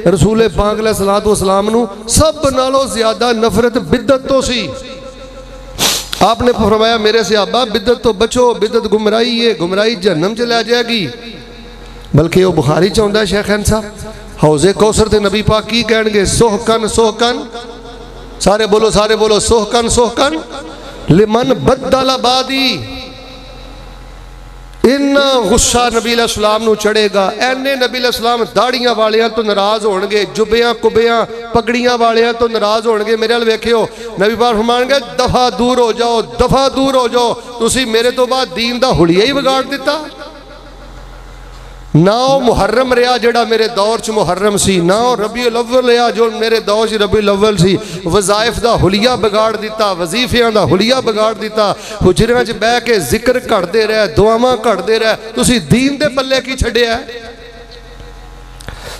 रसूल पाक अलैहिस्सलातु वस्सलाम नू सब नालों ज्यादा नफरत बिदत तो सी। आपने फरमाया मेरे सहाबा बिदत तो बचो, बिदत गुमराही है, गुमराही जहन्नम च लै जाएगी। बल्कि वह बुखारी च आउंदा शेखैन साहब, हौजे कौसर ते नबी पाक की कहणगे, सोहकन सोहकन, सारे बोलो सोहकन सोहकन लिमन बद्दल बादी। इन्ना गुस्सा नबी अलैहिस्सलाम नू चढ़ेगा, ऐने नबी अलैहिस्सलाम दाड़ियां वालियां तो नाराज होणगे, जुब्बियां कुब्बियां पगड़ियां वालियां तो नाराज होणगे। मेरे अल वेखियो, नबी पाक फरमाणगे दफा दूर हो जाओ, दफा दूर हो जाओ, तुसी मेरे तो बाद दीन दा हुलिया ही बिगाड़ दिता। ना वो मुहर्रम रहा जोड़ा मेरे दौर च मुहर्रम सी, ना वो रबीउल अव्वल रहा जो मेरे दौर च रबीउल अव्वल सी। वज़ाइफ दा हुलिया बिगाड़ दिता, वजीफियां दा हुलिया बिगाड़ दिता। हुजरियां च बह के जिक्र घड़ते रहे, दुआवां घड़ते रहे, तुसी दीन दे पल्ले की छड्डिया।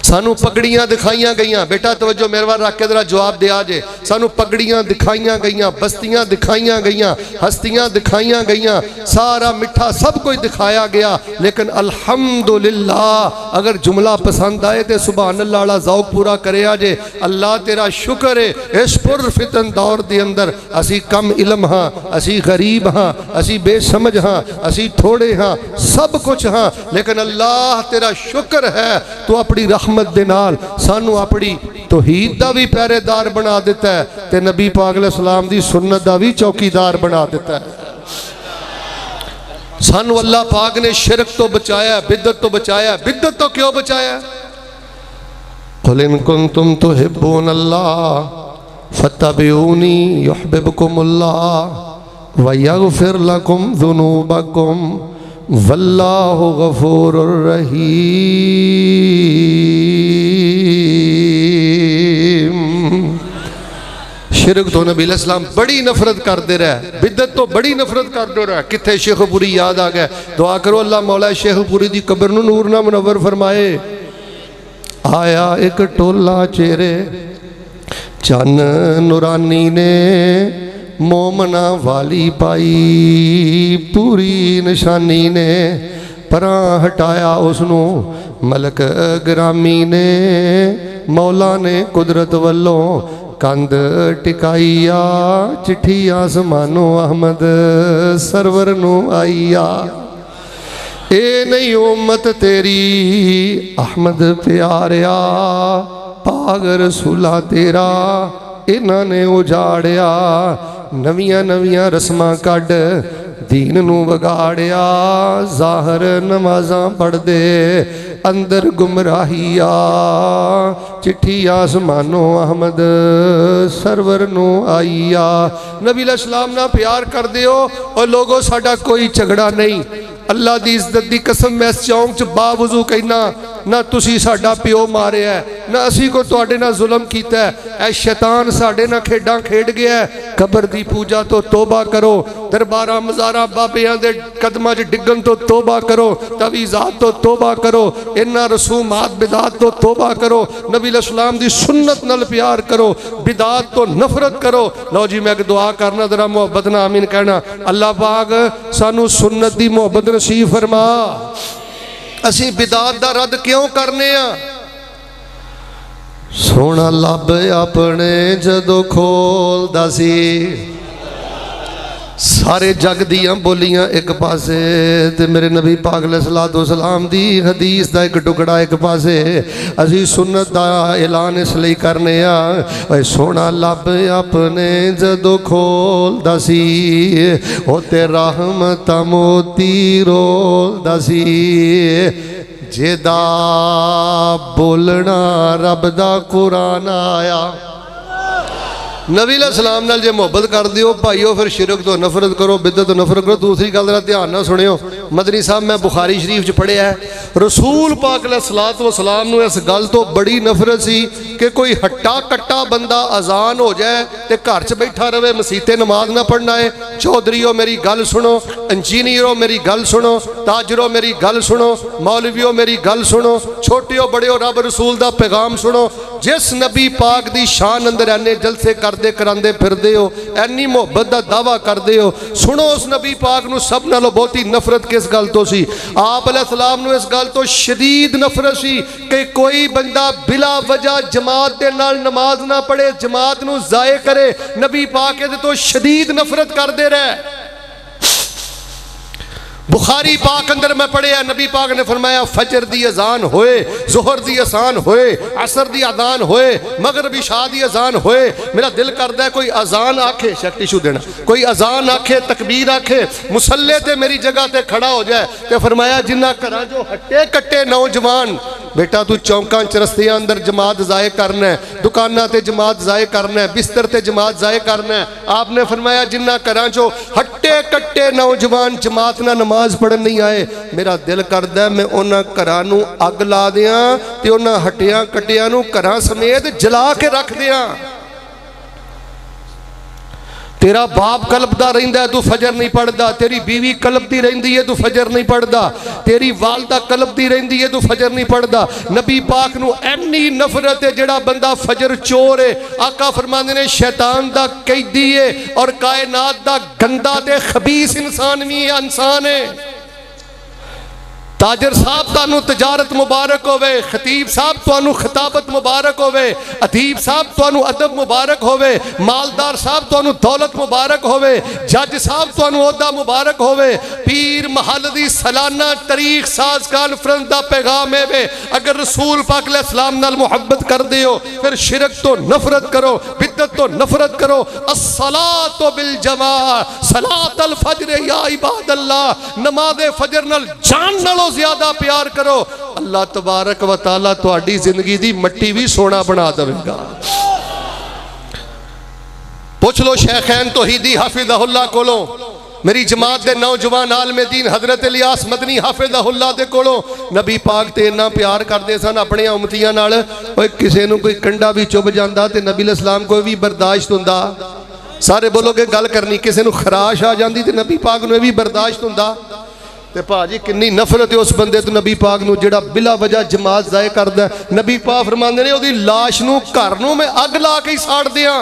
सानू पगड़ियां दिखाइया गई, बेटा तवज्जो मेरे वाल रख के जरा जवाब दिया जे। सानू पगड़ियां दिखाइया गई, बस्तियां दिखाइया गई, हस्तियां दिखाइया गई, सारा मिठा सब कुछ दिखाया गया। लेकिन अल्हम्दुलिल्लाह अगर जुमला पसंद आए तो सुभान अल्लाह वाला ज़ौक पूरा करे जे। अल्लाह तेरा शुक्र है इस पुरफितन दौर के अंदर असी कम इलम हाँ, असी गरीब हाँ, असी बेसमझ हाँ, असी थोड़े हाँ, सब कुछ हाँ, लेकिन अल्लाह तेरा शुक्र है तू अपनी रहमत दे नाल सानू अपनी तौहीद दा भी पहरेदार बना दिता है, ते नबी पाक अलैहिस्सलाम दी सुन्नत दा भी चौकीदार बना दिता है। सानू अल्लाह पाक ने शिरक तो बचाया, बिदत तो बचाया। बिदत तो क्यों बचाया? कुल इन कुंतुम तुहिब्बूनल्लाह फत्तबिऊनी युहब्बुकुमुल्लाह व यगफिर लकुम ज़ुनूबकुम वल्लाहु गफूरुर रहीम। शिरक तो नबी अलैहिस्सलाम बड़ी नफरत करते रहे, बिदत तो बड़ी नफरत करते रहे। किथे शेखपुरी याद आ गया, दुआ करो अल्लाह मौला शेखपुरी की कब्र नूं नूर ना मुनव्वर फरमाए। आया एक टोला चेहरे चन नूरानी ने मोमना वाली पाई, पूरी निशानी ने परां हटाया उसनू मलक ग्रामी ने। मौला ने कुदरत वल्लों कंध टिकाईया, चिट्ठी आसमानो अहमद सरवर नू आईया। ए नहीं उम्मत तेरी अहमद प्यारिया, पाग रसूला तेरा इन्हां ने उजाड़िया। नवियां नवियां रस्मां कढ़ दीन नू बगाड़िया, ज़ाहर नमाज़ां पढ़दे अंदर गुमराहिया। चिट्ठी आसमानो अहमद सरवर नू आईया। नबी अलैहिस्सलाम ना प्यार कर दियो और लोगों साडा कोई झगड़ा नहीं। अल्लाह दी इज्जत दी कसम मैं इस चौंक च बावजू कहना, ना तुसी साडा प्यो मारिया है, ना असी को तुहाडे नाल जुल्म कीता है। ऐ शैतान साडे नाल खेडां खेड गया है। कबर दी पूजा तो तौबा करो, दरबारां मज़ारां बाबियां दे कदमां च डिगन तो तौबा करो, तवीज़ात तो तौबा करो, इन्हां रसूमात बिदात तो तौबा करो, नबी अलैहिस्सलाम दी सुन्नत नाल प्यार करो, बिदात तो नफरत करो। लो जी मैं एक दुआ करना, जरा मोहब्बत नाल आमीन कहना। अल्लाह पाक सानू सुन्नत दी मोहब्बत नसीब फरमा। असी बिदात दा रद्द क्यों करने आ? सोना लब अपने जदों खोलदा सी, सारे जग दियां बोलियां एक पासे ते मेरे नबी पाक अलैहिस्सलातु वस्सलाम दी हदीस दा एक टुकड़ा एक पासे। असी सुन्नत दा ऐलान इसलिए करने आ। सोना लब अपने जदों खोलदा सी, ओ ते रहमत मोती रोलदा सी। जेदा बोलना रब दा कुरान आया। नबी अलैहिस्सलाम नाल जे मोहब्बत कर दियो भाईओ, फिर शिरक तो नफरत करो, बिदत तो नफरत करो। दूसरी गल जरा ध्यान ना सुनियो, मदनी साहब मैं बुखारी शरीफ च पढ़िया है, रसूल पाक अलैहिस्सलातु वस्सलाम नूं इस गल तो बड़ी नफरत सी कि कोई हट्टा कट्टा बंदा अजान हो जाए तो घर च बैठा रहे, मसीते नमाज ना पढ़ना है। चौधरीओ मेरी गल सुनो, इंजीनियरों मेरी गल सुनो, ताजरों मेरी गल सुनो, मौलवियों मेरी गल सुनो, छोटियो बड़ियो रब रसूल दा पैगाम सुनो। जिस नबी पाक दी शान अंदर ऐने जलसे करदे करांदे फिरदे हो, ऐनी मोहब्बत दा दावा करदे हो, सुनो उस नबी पाक नूं सब नालों बहुती नफरत किस गल तो सी? आप अलैहिस्सलाम नूं इस गल तो शदीद नफरत सी कि कोई बंदा बिला वजह जमात दे नाल नमाज ना पढ़े, जमात नूं ज़ाये करे। नबी पाक इहदे तो शदीद नफरत करदे रहे। बुखारी पाक अंदर मैं पढ़िया, नबी पाक ने फरमाया फजर दी अजान होए, जोहर दी अजान होए, असर दी अजान होए, मगरिब इशा दी अजान होए, मेरा दिल करता है कोई अजान आखे, शेख टिशू देना, कोई अजान आखे, तकबीर आखे, मुसल्ले ते मेरी जगह ते खड़ा हो जाए। तो फरमाया जिन्ना घरां जो हट्टे कट्टे नौजवान, बेटा तू चौंकां चरस्तियां अंदर जमात ज़ाये करना है, दुकानां ते जमात ज़ाये करना है, बिस्तर ते जमात ज़ाये करना है। आपने फरमाया जिन्ना घरां जो हट्टे कट्टे नौजवान जमात ना नमाज पढ़न नहीं आए, मेरा दिल करदा मैं उन्हां घरां नूं अग ला दियां ते उन्हां हट्टियां कट्टियां नूं घरां समेत जला के रख दियां। तेरा बाप कलपदा रहिंदा है, तू फजर नहीं पढ़दा, तेरी बीवी कलपदी रहिंदी है, तू फजर नहीं पढ़दा, तेरी वालदा कलपदी रहिंदी है, तू फजर नहीं पढ़दा। नबी पाक नूं इन्नी नफरत है जेड़ा बंदा फजर चोर है। आका फरमांदे ने शैतान दा कैदी है और कायनात दा गंदा ते खबीस इंसान भी इंसान है। ताजर साहब तुहानू तजारत मुबारक होवे, खतीब साहब तुहानू खिताबत मुबारक होवे, अदीब साहब तुहानू अदब मुबारक होवे, मालदार साहब तुहानू दौलत मुबारक होवे, जज साहब तुहानू ओहदा मुबारक होवे। पीर महल दी सालाना तारीख साज कॉन्फ्रेंस दा पैगाम है, अगर रसूल पाक अलैहिस्सलाम नाल मुहब्बत करदे हो फिर शिरक तो नफरत करो, बिदअत तो नफरत करो। अस्सलातु बिल जमा, सलातल फज्र या इबादल्लाह, नमाज़े फजर नाल जान नालों ज्यादा प्यार करो। अल्लाह तबारक व तआला तुहाडी जिंदगी दी मट्टी भी सोना बना देगा। पूछ लो शेखैन तौहीदी हाफिज़हुल्लाह कोलों, मेरी जमात दे नौजवान आलमे दीन हजरत इलियास मदनी हाफिज़हुल्लाह दे कोलों। नबी पाक ते इन्ना प्यार करते सन अपने उम्मतियां नाल, ओए किसे नूं कोई कंडा भी चुभ जांदा ते नबी अलैहिस्सलाम कोई भी बर्दाश्त हुंदा। सारे बोलोगे गल करनी, किसे नूं खराश आ जांदी ते नबी पाक नूं भी बर्दाश्त हुंदा। ते भाजी किन्नी नफरत है उस बंदे तो नबी पाक नूं जेड़ा बिला वजह जमात ज़ाये करदा। नबी पाक फरमांदे ने ओदी लाश नूं घर नूं मैं अग ला के साड़ दियां।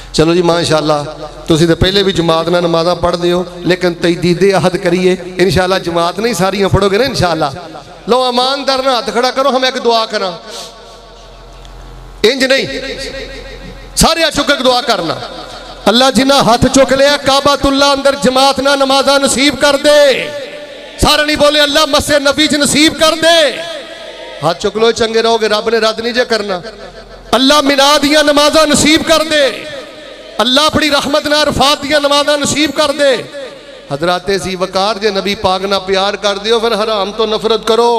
चलो जी माशाअल्लाह, तुसीं तो पहले भी जमात नाल नमाज़ां पढ़दे हो, लेकिन तजदीदे अहद करिए इंशाअल्लाह। जमात नहीं सारियां पढ़ोगे ना इंशाअल्लाह। लो ईमानदार ना हाथ खड़ा करो, हम एक दुआ करा, इंज नहीं सारे चुक के दुआ करना। अल्लाह जिन्ना हाथ चुक लिया काबातुल्लाह अंदर जमात ना नमाज़ां नसीब कर दे। सारे नहीं बोले अल्लाह मस्से नबी च नसीब कर दे। हाथ चुक लो, चंगे रहोगे, रब ने रद्द नहीं जे करना। अल्लाह मिना दियां नमाज़ां नसीब कर दे, अल्लाह अपनी रहमत नाल रफात दियां नमाज़ां नसीब कर दे। हजराते सी वकार जे नबी पाक ना प्यार कर दियो फिर हराम तो नफरत करो,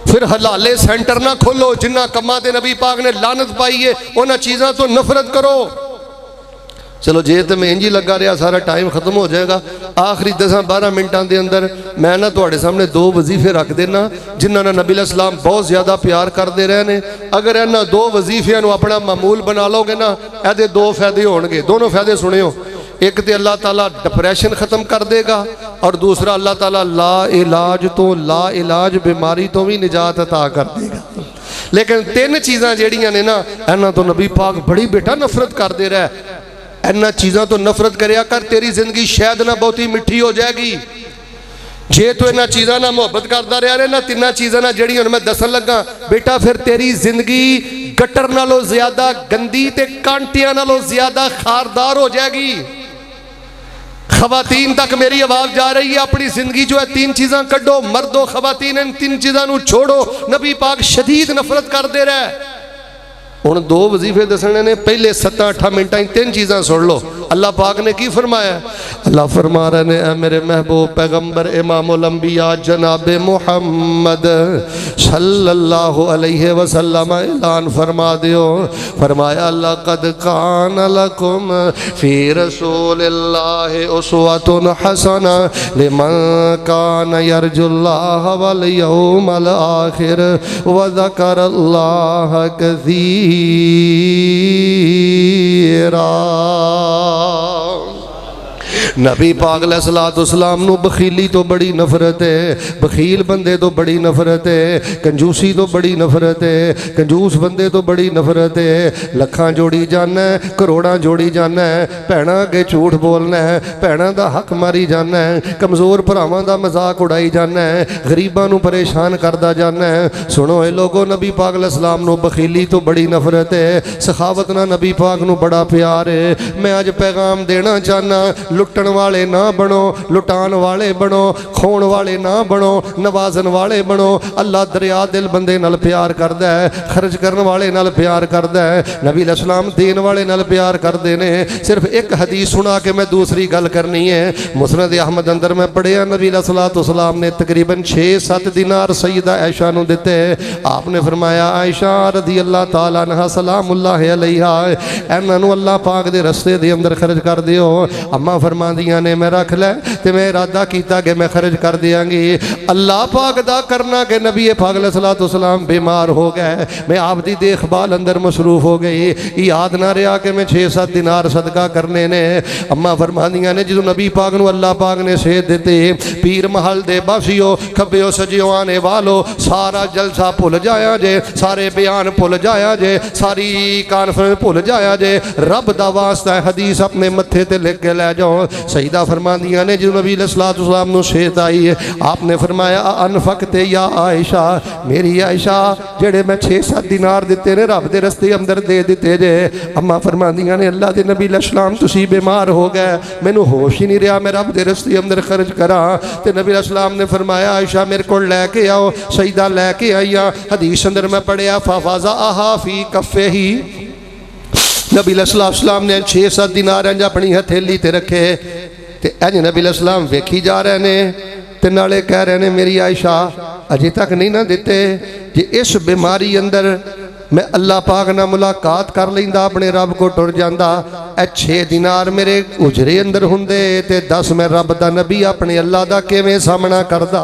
फिर हलाले सेंटर ना खोलो। जिन्ना कम्मां ते नबी पाक ने लानत पाई है उन्हां चीज़ां तो नफरत करो। चलो जे तो मैं इंज ही लगा रहा सारा टाइम खत्म हो जाएगा। आखिरी 10-12 मिनटों के अंदर मैं ना तुहाडे सामने 2 वजीफे रख देना जिन्हां नाल नबी अलैहिस्सलाम बहुत ज़्यादा प्यार करते रहे ने। अगर इन्हां 2 वजीफियां नूं अपना मामूल बना लोगे ना, इहदे 2 फायदे होणगे। दोनों फायदे सुनियो, एक तो अल्लाह ताला डिप्रेशन खत्म कर देगा और दूसरा अल्लाह ताला ला इलाज तो ला इलाज बीमारी तो भी निजात अता कर देगा। लेकिन 3 चीज़ां जिहड़ियां ने ना इन्हां तो नबी पाक बड़ी बेटा नफरत करते रहे। इन्हां चीज़ों तो नफरत करिया कर, तेरी जिंदगी शायद ना बहुती मिठी हो जाएगी जे तू इन्हां चीज़ों ना मुहब्बत करता रहा। इन्हां 3 चीज़ों ना जिहड़ियां हुण मैं दसन लगा बेटा, फिर तेरी जिंदगी गटर नालों ज्यादा गंदी ते कांटियां नालों ज्यादा खारदार हो जाएगी। खवातीन तक मेरी आवाज़ जा रही है, अपनी जिंदगी जो है 3 चीज़ां कड्डो। मर्दो खवातीन इन 3 चीज़ों को छोड़ो। नबी पाक शदीद नफरत करते रहे। हुण 2 वजीफे दसने ने, पहले 7-8 मिनटां 3 चीज़ां सुन लो। अल्लाह पाक ने की फरमाया? अल्लाह फरमा रहे ने, ए मेरे महबूब पैगंबर इमामुल अंबिया जनाब मुहम्मद सल्लल्लाहु अलैहि वसल्लम ऐलान फरमा दियो। फरमाया लक़द कान लकुम फी रसूलिल्लाहि उस्वतुन हसना लिमन कान यरजुल्लाह वल यौमल आखिर व ज़करल्लाह कसीरा। नबी पाक अलैहिस्सलाम नू बखीली तो बड़ी नफरत है, बखील बंदे तो बड़ी नफरत है, कंजूसी तो बड़ी नफरत है, कंजूस बंदे तो बड़ी नफरत है। लखां जोड़ी जाना है, करोड़ां जोड़ी जाना है, भैणां अगे झूठ बोलना है, भैणां दा हक मारी जाना है, कमज़ोर भरावां दा मजाक उड़ाई जाना है, गरीबां नू परेशान करदा जाना है। सुनो ए लोगो, नबी पाक अलैहिस्सलाम नू बखीली तो बड़ी नफरत है, सखावत ना नबी पाक नू बड़ा प्यार है। मैं अज पैगाम देना चाहना, लुटन वाले ना बनो, लुटान वाले बनो, खोण वाले ना बनो, नवाजन वाले बनो। अल्लाह दरिया दिल बंदे नाल प्यार करदा है, खर्च करने वाले नाल प्यार करदा है। नबी अलैहिस्सलाम देन वाले नाल प्यार करदे ने। सिर्फ एक हदीस सुना के मैं दूसरी गल करनी है। मुस्नद अहमद अंदर मैं पढ़िया, नबी अलैहिस्सलाम ने तकरीबन 6-7 दिनार सईदा आयशा नू दिते। आपने फरमाया, आयशा रज़ी अल्लाह तआला अन्हा सलामुल्लाह अलैहा, इन्हां नू अल्लाह पाक दे रस्ते दे अंदर खर्च कर दिओ। अम्मा फरमांदियां ने मैं रख लै ते मैं इरादा कीता कि मैं खर्च कर दियांगी। अल्लाह पाक दा करना कि नबी पाक अलैहिस्सलाम बीमार हो गए, मैं आप दी देखभाल अंदर मसरूफ हो गई, याद ना रहा कि मैं 6-7 दिनार सदका करने ने। अम्मा फरमांदियां ने जो नबी पाक नू अल्लाह पाक ने सेहत दिती, पीर महल दे बासियो, खब्बियो सजियो आने वालो, सारा जलसा भुल जाया जे, सारे बयान भुल जाया जे, सारी कॉन्फ्रेंस भुल जाया जे, रब दा वास्ता है हदीस अपने मत्थे ते लिख के लै जाओ। सईदा फरमांदियां ने जो नबी अलैहिस्सलाम नू सेहत आई है, आपने फरमाया अनफकते या आयशा, मेरी आयशा जेड़े मैं 6-7 दिनार दिते ने रब दे रस्ते अंदर दे दिते जे। अम्मा फरमांदियां ने अल्लाह दे नबी अलैहिस्सलाम तुसी बीमार हो गए, मैनू होश ही नहीं रहा मैं रब दे रस्ते अंदर खर्च करा। ते नबी अलैहिस्सलाम ने फरमाया, आयशा मेरे को लैके आओ। सईदा लैके आईया। हदीस अंदर मैं पढ़िया, फवाजा आहा फी कफ़े ही, नबी अलैहिस्सलाम ने 6-7 दिनार इंज अपनी हथेली ते रखे ते इंज नबी अलैहिस्सलाम वेखी जा रहे ने ते नाले कह रहे ने, मेरी आयशा अजे तक नहीं ना दिते, जे इस बीमारी अंदर मैं अल्लाह पाक नाल मुलाकात कर लेंदा, अपने रब को टुर जांदा, 6 दिनार मेरे उजरे अंदर हुंदे ते 10 मैं रब दा नबी अपने अल्लाह दा किवें सामना करदा।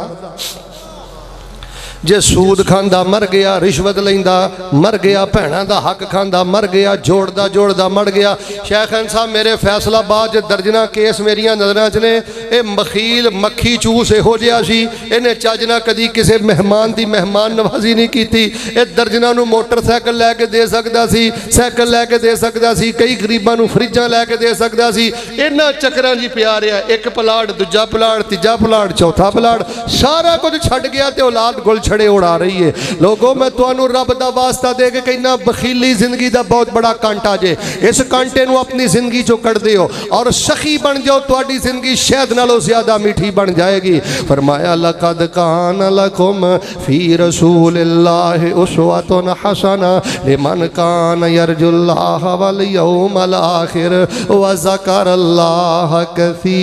जे सूद खांदा मर गया, रिश्वत लेंदा मर गया, भैणां दा हक खांदा मर गया, जोड़दा जोड़दा मर गया। शेखन साहब मेरे फैसलाबाद दर्जना केस मेरिया नज़रां च ने। ये मखील मक्खी चूस इहो जिहा सी, इन्हें चज ना कदी किसी मेहमान की मेहमान नवाजी नहीं की। ये दर्जना नूं मोटरसाइकिल लैके दे सकदा सी, साइकिल लैके दे सकदा सी, कई गरीबां नूं फ्रिजां लैके दे सकदा सी। इन्हां चक्करां च पिया रहा, एक प्लाट दूजा प्लाट तीजा प्लाट चौथा प्लाट, सारा कुछ छड्ड गया ते औलाद गुल छड़े उड़ा रही है। लोगों मैं तुहानू रब दा वास्ता दे के कहना, बखीली जिंदगी दा बहुत बड़ा कांटा जे, इस कांटे नू अपनी जिंदगी चो कट दिओ और सखी बन जाओ, तुहाडी जिंदगी शहद नालों ज्यादा मीठी बन जाएगी। फरमाया लक़द कान लकुम फी रसूलिल्लाहि उस्वतुन हसना लिमन कान यरजुल्लाह वल यौमल आखिर व ज़करल्लाह कसीरा।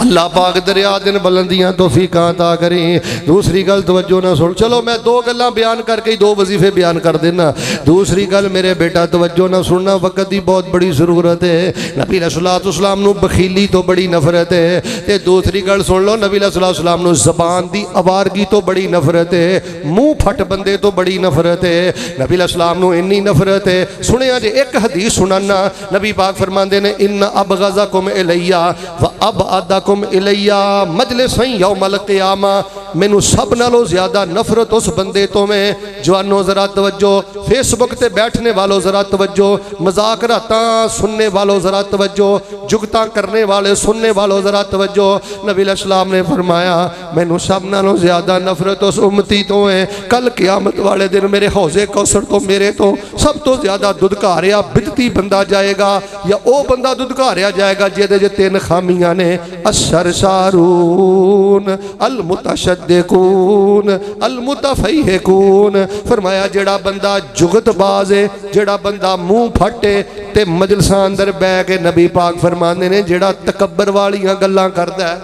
अल्लाह पाक दरिया दिन बुलंदियां तौफीकां अता करें। दूसरी गल तवज्जो ना सुन, चलो मैं 2 गल्लां बयान करके 2 वजीफे बयान कर देना। दूसरी गल मेरे बेटा तवज्जो ना सुनना, वक्त की बहुत बड़ी जरूरत है। नबी अलैहिस्सलाम नू बखीली तो बड़ी नफरत है। ते दूसरी गल सुन लो, नबी अलैहिस्सलाम नू ज़बान दी आवारगी तो बड़ी नफरत है, मुँह फट बंदे तो बड़ी नफरत है। नबी अलैहिस्सलाम नू इन्नी नफरत है, सुनिया जे एक हदीस सुनाना, नबी पाक फरमाते ने इन्ना अबग़ज़कुम इलैया व अबअदकुम इलैया मजलिसन यौमल क़ियामा, मैनू सब नालों ज्यादा नफरत उस बंदे तो मैं, जवानों जरा तवज्जो, फेसबुक ते बैठने वालों जरा तवज्जो, मजाक राता सुनने वालों जरा तवज्जो, जुगता करने वाले सुनने वालों जरा तवज्जो। नबी अलैहिस्सलाम ने फरमाया मैनू सब नालों ज्यादा नफरत उस उम्मती तो है, कल क़यामत वाले दिन मेरे हौजे कौसर तो मेरे तो सब तो ज्यादा दुधकारिया बिदती बंदा जाएगा, या वो बंदा दुधकारिया जाएगा जिहदे च 3 खामियां ने, सरसारून अल मुतशद्दिकून अल मुतफहिकून। फरमाया जेड़ा बंदा जुगतबाज है, जेड़ा बंदा मुंह फटे ते मजलिसां अंदर बह के, नबी पाक फरमाते ने जेड़ा तकब्बर वालियां गल्लां करदा है,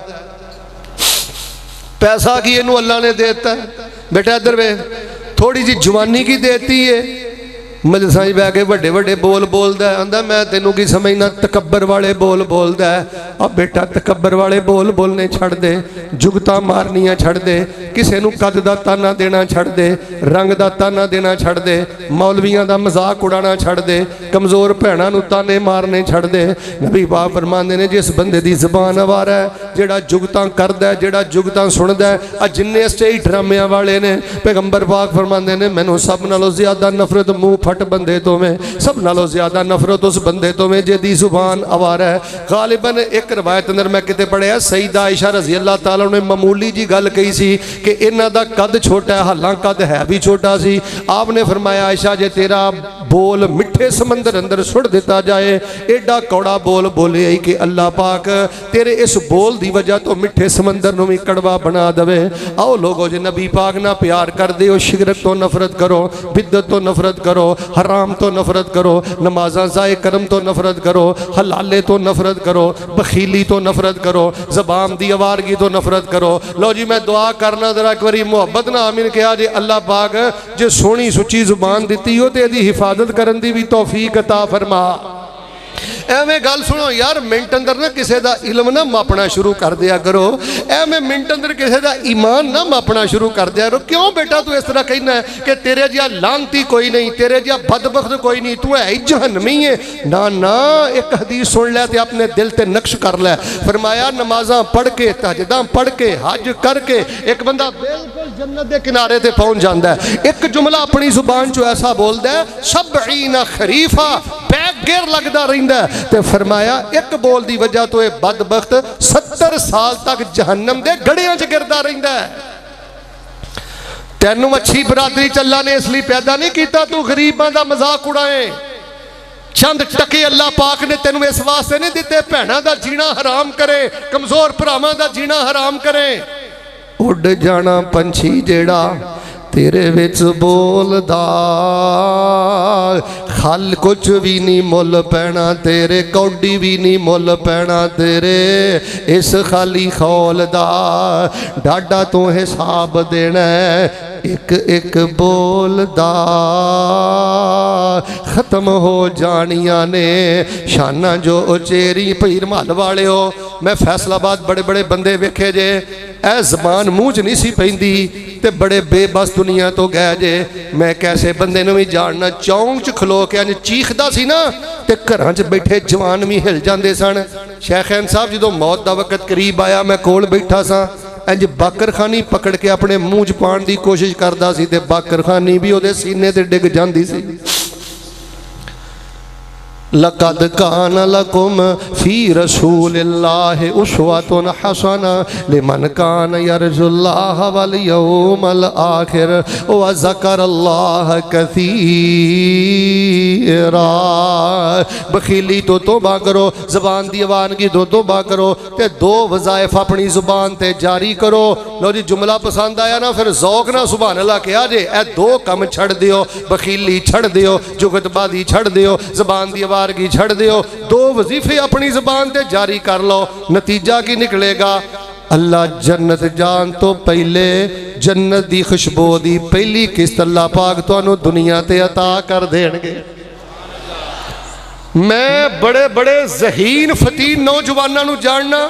पैसा की इनू अल्लाह ने देता है, बेटा इधर वे थोड़ी जी जवानी की देती है, मजलिसां च बह के वड्डे वड्डे बोल बोलदा है, आंदा मैं तेनू की समझना तकब्बर वाले बोल बोलदा है। अब बेटा तकब्बर वाले बोल बोलने छड़ दे, जुगतां मारनियां छड़ दे, किसे नू कद दा ताना देना छड़ दे, रंग दा ताना देना छड़ दे, मौलवियां दा मजाक उड़ाना छड़ दे, कमज़ोर भैणां नू ताने मारने छड़ दे। नबी पाक फरमांदे ने जिस बंदे दी ज़बान अवारा है, जेड़ा जुगतां करदा है, जेड़ा जुगतां सुनदा है, आ जिन्ने स्टेज ड्रामियां वाले ने, पैगंबर पाक फरमांदे ने मैनू सब नालों ज़्यादा नफरत मुँह फट बंदे तो में, सब नालों ज़्यादा नफरत उस बंदे तो में जिहदी ज़ुबान अवारा है। गालिबन एक रवायत अंदर मैं किते पढ़िया, सईदा आयशा रज़ी अल्लाह ताला ने मामूली जी गल कही सी कि इन्हां दा कद छोटा है, हालां कद है भी छोटा सी। आपने फरमाया आयशा जे तेरा बोल मिठे समंदर अंदर सुट दिता जाए, एडा कौड़ा बोल बोले कि अल्लाह पाक तेरे इस बोल दी वजह तो मिठे समंदर नूं भी कड़वा बना दवे। आओ लोगो जे नबी पाक ना प्यार कर दे हो, शिरक तो नफरत करो, बिदत तो नफरत करो, हराम तो नफरत करो, नमाज़ां ज़ाए करम तो नफरत करो, हलाले तो नफरत करो, बखीली तो नफरत करो, ज़बान दी आवारगी तो नफरत करो। लो जी मैं दुआ करना जरा एक बारी मुहब्बत ना आमीन कहा जे अल्लाह पाक जे सोहनी सुची जुबान दी हो तो यदी हिफाजत करन दी भी तौफीक अता फरमा। एवें गल सुनो यार, मिनट अंदर ना किसी का इलम ना मापना शुरू कर दिया करो, एवें मिनट अंदर किसी का ईमान ना मापना शुरू कर दिया करो। क्यों बेटा तू इस तरह कहना है कि तेरे जिहा लानती कोई नहीं, तेरे जिहा बदबख्त कोई नहीं, तू है ही जहन्नमी है। ना ना, एक हदीस सुन लै ते अपने दिल ते नक्श कर लै। फरमाया नमाज़ां पढ़ के, तहज्जुदां पढ़ के, हज करके एक बंदा बिल्कुल जन्नत के किनारे ते पहुंच जाता है। एक जुमला अपनी जुबान चो ऐसा बोलता है, सबईना खरीफा बैग गिर लगता रहिंदा है। ते फरमाया एक बोल दी वजह तो यह बदबख्त 70 साल तक जहन्नम दे गड़ियां च गिरदा रहिंदा है। तेनू अच्छी बरादरी चल्ला ने इसलिए पैदा नहीं किया तू गरीबां दा मजाक उड़ाए। चंद टके अल्लाह पाक ने तेनू इस वास्ते नहीं दिते भैणां दा जीना हराम करे, कमजोर भरावां दा जीना हराम करे। उड़ जाना पंछी जेड़ा तेरे विच बोलदा, खल कुछ भी नहीं मुल पैना तेरे, कौडी भी नहीं मुल पैना तेरे, इस खाली खौल दा डाडा तो हिसाब देना एक एक बोल दा। खत्म हो जानिया ने शाना जो उचेरी। भीर महल वाले हो, मैं फैसलाबाद बड़े बड़े बंदे वेखे जे, ए जबान मूँह च नहीं सी पैंदी ते बड़े बेबस दुनिया तो गए जे। मैं कैसे बंदे नूं भी जानना, चौंक च खलो के अंज चीखदा सी ना ते घरां च बैठे जवान भी हिल जाते सन। शैखैन साहब जो मौत का वक्त करीब आया, मैं कोल बैठा सा, इंज बाकरखानी पकड़ के अपने मूँह च पाने की कोशिश करता सी ते बाकरखानी भी उहदे सीने ते डिग जाती सी। लक़द कान लकुम फ़ी रसूलिल्लाहि उस्वतुन हसना लिमन कान यरजुल्लाह वल यौमल आखिर व ज़करल्लाह कसीरा। बखीली तो तौबा करो, ज़बान दी आवारगी तो तौबा करो, ते दो वज़ाइफ अपनी ज़ुबान ते जारी करो। लो जी जुमला पसंद आया ना, फिर ज़ौक ना सुभान अल्लाह कहा जे। ए दो कम छड़ दियो, बखीली छड़ दियो, जुगतबाजी छड़ दियो, ज़बान दी की छड़ दियो, दो वजीफे अपनी जुबान ते जारी कर लो। नतीजा की निकलेगा, अल्लाह जन्नत जान तो पहले जन्नत दी खुशबू दी पहली किस्त अल्लाह पाक तुहानू दुनिया ते अता कर देणगे। मैं बड़े बड़े ज़हीन फतीन नौजवानों नू जानना,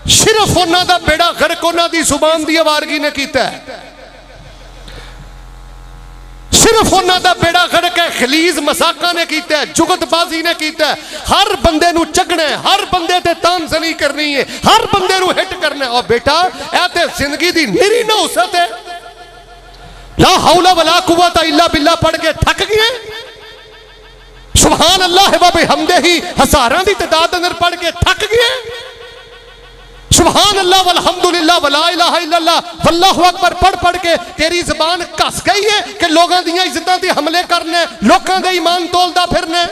सिर्फ उन्हां दा बेड़ा गर्क उन्हां दी जुबान दी आवारगी ने कीता है। सिर्फ उन्हां दा बेड़ा गर्क है, खलीज मसाका ने कीता है, जुगतबाजी ने कीता है। हर बंदे नू चगना है, हर बंदे ते तानज़नी करनी है, हर बंदे नू हिट करना है। और बेटा ऐ ते जिंदगी दी निरी नौसत है। ला हौला वला कुव्वता इल्ला बिल्लाह पढ़ के थक गए, सुभान अल्लाह व बिहम्दिही हज़ारां दी तादाद अंदर पढ़ के थक गए। सुभान अल्लाह वल्हम्दुलिल्लाह वला इलाहा इल्लल्लाह वल्लाहु अकबर पढ़ पढ़ के तेरी ज़बान घस गई है कि लोगों दी इज्जतां ते हमले करने, लोगों दे ईमान तोलदा फिरने।